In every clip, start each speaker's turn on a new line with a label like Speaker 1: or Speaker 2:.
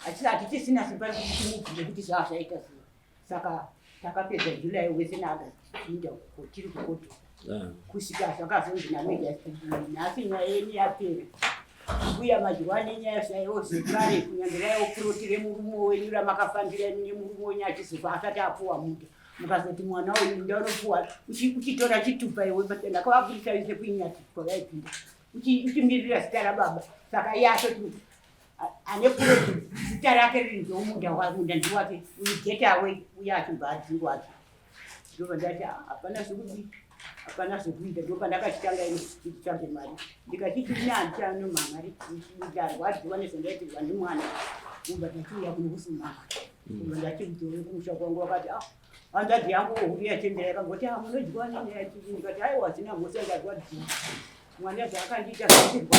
Speaker 1: Achati tisina simba kuti zvaita sei. Saka takapedza July wese naAugust kuinda kotiri kukoto. Kusvika zvakazonzi naMedia nhasi nyaya yenyu yapera. Uya majirwani nyaya zvaiozikare kunyangirayo kurotire murume wenyu ramakafambira nemurume wenyu achizofa asati apuwa muda. Mukazoti mwana uyu ndaunopuwa uchitora chitupa iwe ndakavabudisa vese kuinyati kwavaipinda. Uchimirira zita rababa. Saka iye atoti ane kuroti zita rake riri ndomunda wamunda ndiwake uigeta away uya achibva adzingwa ake. Ndobva ndati hapana zvekuti hapana zvekuita ndopa ndakachitanga ini kuchitsvake mari. Ndikachiti inandiano mamari ndarwadziwa nezvandaitirwa nemwana. Ndobva ndachiuya kunokusima. Ndobva ndachimudzowe kumusha kwangu wakati hanzvadzi yangu huri yachembera yakangoti munodyiwa nenyaya yechii. Ndikati aiwa zina mhosva ndarwadziwa. Mwana zvakandiita zvatirwa.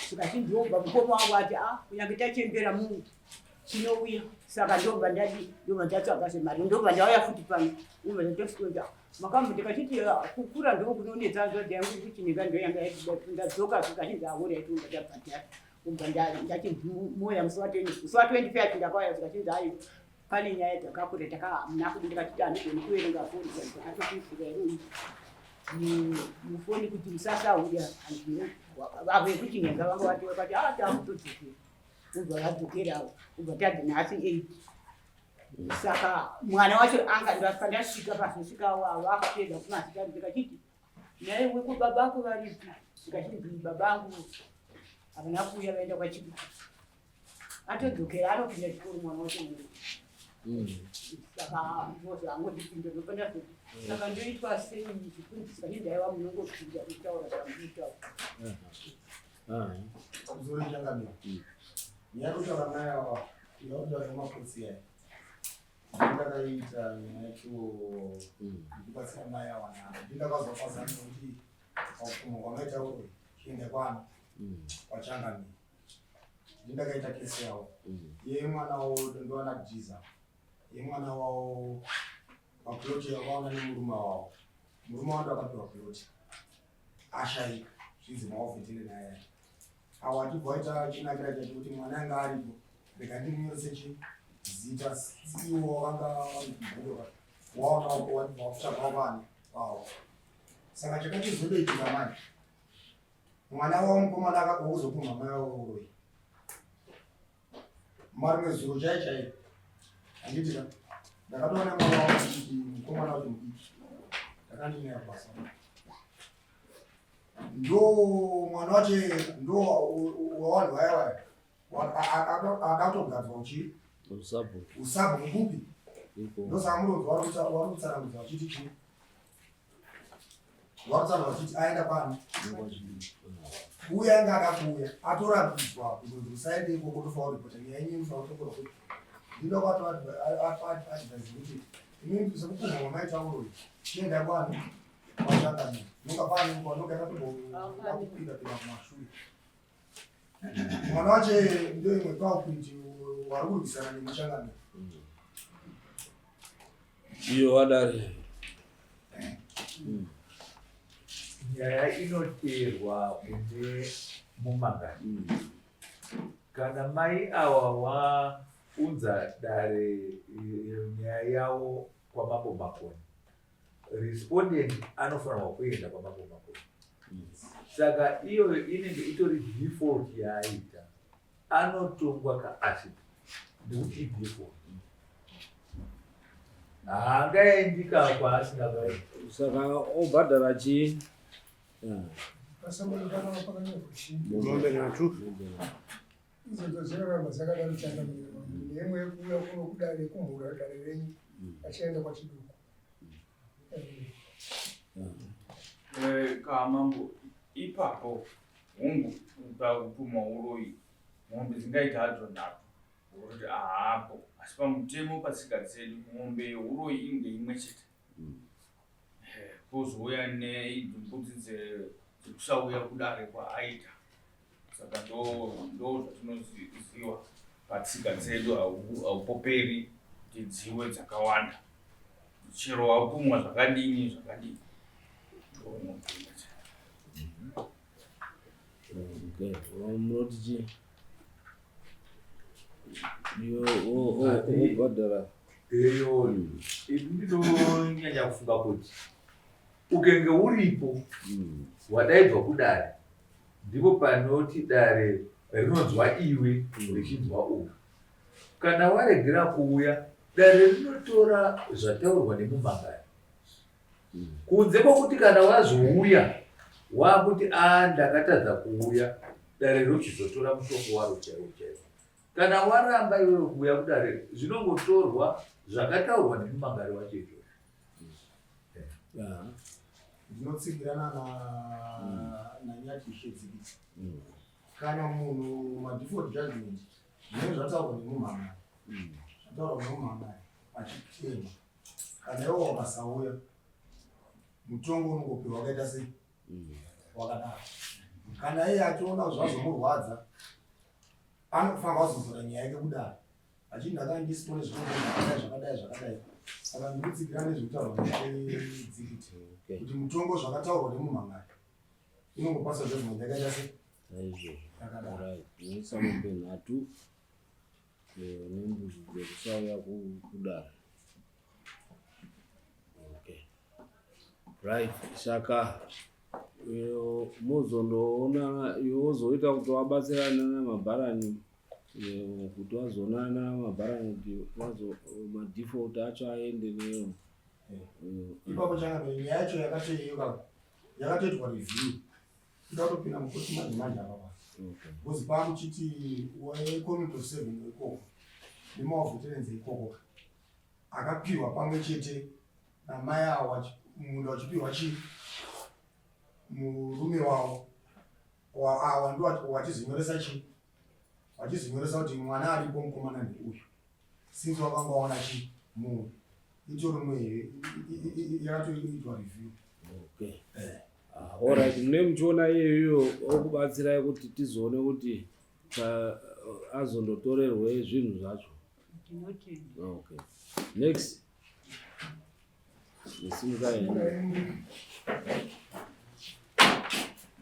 Speaker 1: Tikati ndobva mukoma wangu ati kunyange tachembera munhu chinouya. Saka ndobva ndatsvaga zvemari. Ndobva ndauya futi pano. Ndobva ndatoswera ndikachiti kukura ndokunonetsa nzodzi yangu kuti ndingandoyanga ndadzoka tikati ndahora yatunga tabhadhara. Ndobva ndati moya musi wa 25 ndakauya tikati hayi pane nyaya dzakakura takamuna kuti ndikati handigoni kuverenga foni ndakatopifira iro mufoni kuti musasauya vave kuti nyenga vangu vati vakati takutodzokera. Ndobva vadzokerawo. Ndobva tadzi nhasi 8. Saka mwana wacho anga ndasvika pasosvika vakapedza kumazita ndikachiti naye weku babako varipi. Ndikachiti babangu havana kuuya vaenda kwachibika. Atodzokera anopinda chikoro mwana wacho. Saka ndozvo angondipinda ndopanda kuti saka ndoitwa sei zvikundisika ndaiwa munongopinda kutaura zvamuitawo.
Speaker 2: Kuzoichangamira nyarutaura naye yaudara nemapolisi yaye ndakaita nyaya yacho ndibatsira mai awana ndindakazofazana kuti paupfumo hwamaita urwe chiende kwana wachangamira ndindakaita kesi yawo ye mwana wawo ndowana kujiza ye mwana wawo maploti yavaona nemurume wawo. Murume wando akapiwa ploti ashaika zvizi maofitile naye awatibva waita chinakira chacho kuti mwana anga aripo ndikandinyorese chizita iwo vanga vangudoka waona wakutsvagawo vanhu vavo. Saka chakachizodoitika manje mwana wawo mukomana akakuzopumha mai wavo uroi marume zuro chai chai handitika ndakatoona mwana wavo kuti mukomana wacho mudiki ndakandinaya basa ndo mwana wache ndo wawanhu vaya akatogadzwa uchi usabu mubupi ndosaka murodzi warikutsanangudza vachiti chii warikutsanangudza vachiti aenda pano uya anga akakuuya atorambidzwa kunonzi usaende ikoko tofa uripota nyaya yenyu inofa kutokora kuti ndinokwatoadvise kuti inini sekupumha wamaita uroi chienda kwani wachangamira nokapano ndokatatoboakupinda kumashure. Mwana wache ndio imwe paukuiti warikurwisana nemuchangamiro
Speaker 3: iyo wadari
Speaker 4: nyaya inoteerwa mune mumagani. Kana mai awa waunza dare nyaya yavo kwamambo makoni, respondent anofanirwa kuenda kwamambo makoni. Saka iyo inenge itori default yaaita, anotongwa kaasset nekuti default haangaendika kwaasingavaenda.
Speaker 3: Saka obhadhara chii
Speaker 2: ng'ombe natu
Speaker 5: izozozerera mazakada muchangamira nemwe yekuuya kuno kudare kumhura dare renyu achienda kwachiduku.
Speaker 6: Kamambo ipapo hungu pakupumha uroi mombe dzingaita hadzo nhatu kuti hapo asi pamutemo patsika dzedu mombe yeuroi inge imwe chete pozouya neidzumbuti dzekusauya kudare kwaaita. Saka ndo zvatinoziviwa patsika dzedu haupoperi kuti dziwe dzakawanda chero wapumwa zvakadini
Speaker 3: munoti chii obhadhara
Speaker 4: eyo ndinonyanya kufunga kuti ukenge uripo wadaibva kudare ndipo panoti dare rinonzwa iwe richinzwa uyu. Kana waregera kuuya dare rinotora zvataurwa nemumangari kunze kwokuti kana wazouya wakuti ndakatadza kuuya dare rochizotora mutongo waro chaiwo chaiwo. Kana waramba iwe kuuya kudare zvinongotorwa zvakataurwa nemumangari wacho izvozvo.
Speaker 2: Ndinotsigirana nanyati shedziki. Kana munhu madefault judgment zvinenge zvataurwa nemumangari. Zvataurwa nemumangari achitema. Kana iwo wakasauya mutongo unongopiwa wakaita sei? Wakadaro. Kana iye achiona zvazomurwadza anofanira kuzovhura nyaya yake kudaro. Achiti ndakandisipo zvakadai. Saka ndinotsigirana nezvekutaurwa nedzikiti. Kuti mutongo zvakataurwa nemumangari inongopasa judgment yakaita sei? Yakadaro.
Speaker 3: Nesamombe nhatu nembuzi dzekusauya kudare. Right, saka muzondoona wozoita kuti wabatsirana namabharani kuti wazoonana namabharani kuti madefault acho aende neyo.
Speaker 2: Ipapo changamire nyaya yacho yakatoitwa review. Ndakatopinda mukoti manje apa. Because pamuchiti community of 7 ikoko nemaveterans ikoko akapiwa pamwe chete namai awo munhu achipiwa murume wavo awa ndo wachizonyoresa wachizonyoresa kuti mwana aripo mukomana ndeuyu since wakanga waona munhu itori mwe yakatoitwa review.
Speaker 3: Alright, mune muchiona iyoyo okubatsirai kuti tizoone kuti azondotorerwe zvinhu zvacho. Okay. Next. Nesimukai.